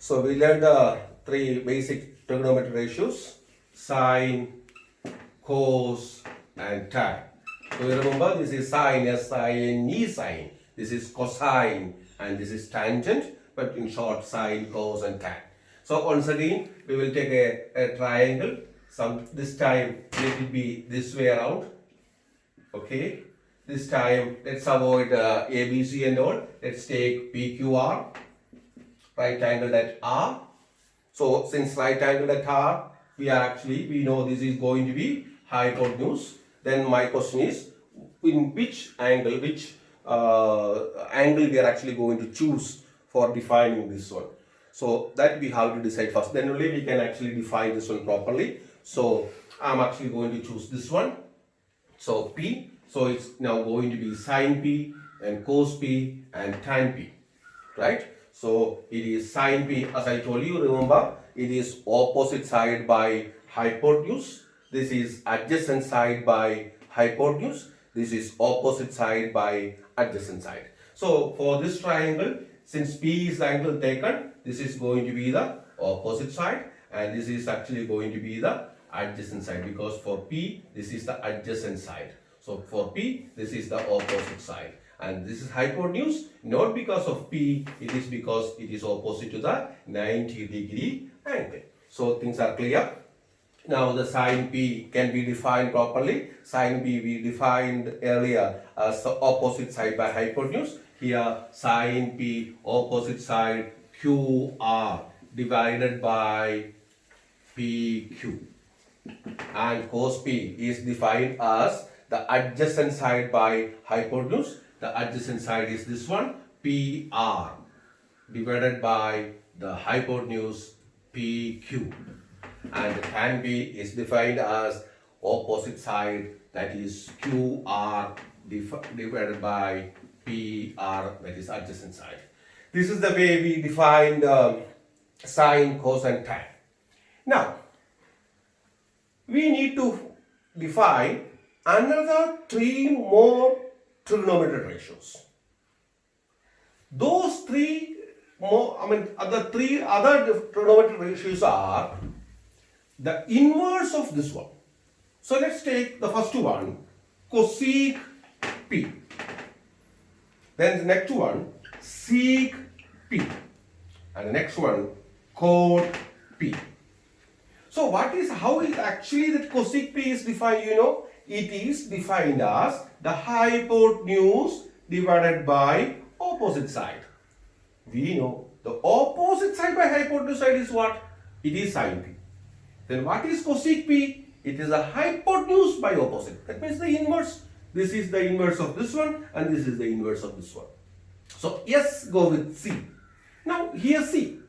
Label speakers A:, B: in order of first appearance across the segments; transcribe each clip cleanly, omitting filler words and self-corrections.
A: So we learned the three basic trigonometry ratios: sine, cos, and tan. So you remember, this is sine, S-I-N-E sine. This is cosine, and this is tangent. But in short, sine, cos, and tan. So once again, we will take a triangle. This time let it be this way around. Okay. This time let's avoid ABC and all. Let's take PQR. Right angle at R. So since right angle at R, we know this is going to be hypotenuse. Then my question is, in which angle we are actually going to choose for defining this one. So that we have to decide first. Then only we can actually define this one properly. So I'm actually going to choose this one. So P. So it's now going to be sine P and cos P and tan P. Right? So it is sine P, as I told you, remember, it is opposite side by hypotenuse. This is adjacent side by hypotenuse. This is opposite side by adjacent side. So for this triangle, since P is the angle taken, this is going to be the opposite side, and this is actually going to be the adjacent side, because for P, this is the adjacent side. So for P, this is the opposite side. And this is hypotenuse, not because of P, it is because it is opposite to the 90-degree angle. So things are clear. Now the sine P can be defined properly. Sine P we defined earlier as the opposite side by hypotenuse. Here sine P opposite side QR divided by PQ. And cos P is defined as the adjacent side by hypotenuse. The adjacent side is this one, PR, divided by the hypotenuse PQ. And tan B is defined as opposite side, that is QR, divided by PR, that is adjacent side. This is the way we defined sine, cos, and tan. Now, we need to define another three more trigonometry ratios. Those three other trigonometry ratios are the inverse of this one. So let's take the first one, cosec P. Then the next one, sec P. And the next one, cot P. So how is actually that cosec P is defined, you know? It is defined as the hypotenuse divided by opposite side. We know the opposite side by hypotenuse side is what? It is sine P. Then what is cosec P? It is a hypotenuse by opposite. That means the inverse. This is the inverse of this one, and this is the inverse of this one. So yes, go with C. Now here C.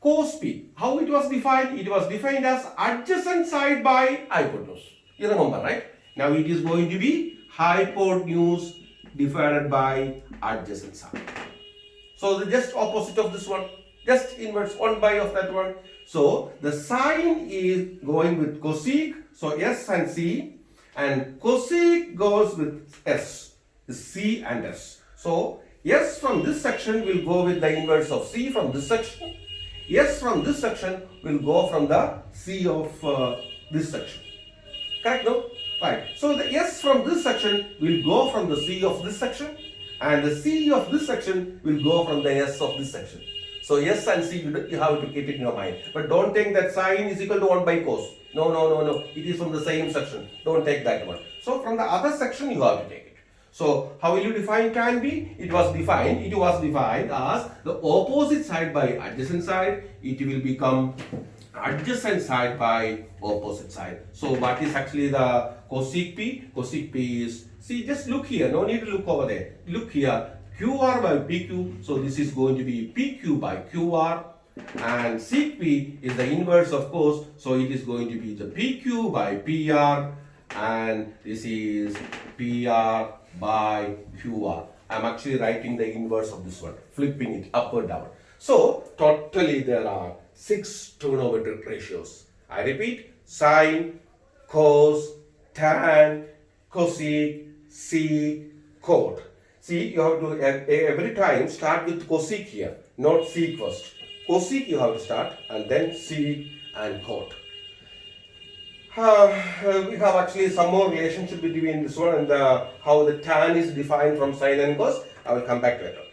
A: Cos P. How it was defined? It was defined as adjacent side by hypotenuse. You remember, right? Now it is going to be hypotenuse divided by adjacent side. So the just opposite of this one, just inverse 1 by of that one. So the sine is going with cosec, so S and C, and cosec goes with S, C and S. So S from this section will go with the inverse of C from this section. S from this section will go from the C of this section. Correct, no? Right. So the S from this section will go from the C of this section, and the C of this section will go from the S of this section. So S and C, you have to keep it in your mind. But don't think that sine is equal to 1 by cos. No. It is from the same section. Don't take that one. So from the other section you have to take it. So how will you define tan B? It was defined as the opposite side by adjacent side. It will become adjacent side by opposite side. So what is actually the cosec P? Cosec P is, see, just look here, no need to look over there. Look here, QR by PQ, so this is going to be PQ by QR, and sec P is the inverse of cos, so it is going to be the PQ by PR, and this is PR by QR. I'm actually writing the inverse of this one, flipping it up or down. So totally there are 6 trigonometric ratios. I repeat, sine, cos, tan, cosec, sec, cot. See, you have to every time start with cosec here, not sec first. cosec you have to start, and then sec and cot. We have actually some more relationship between this one and how the tan is defined from sine and cos. I will come back later.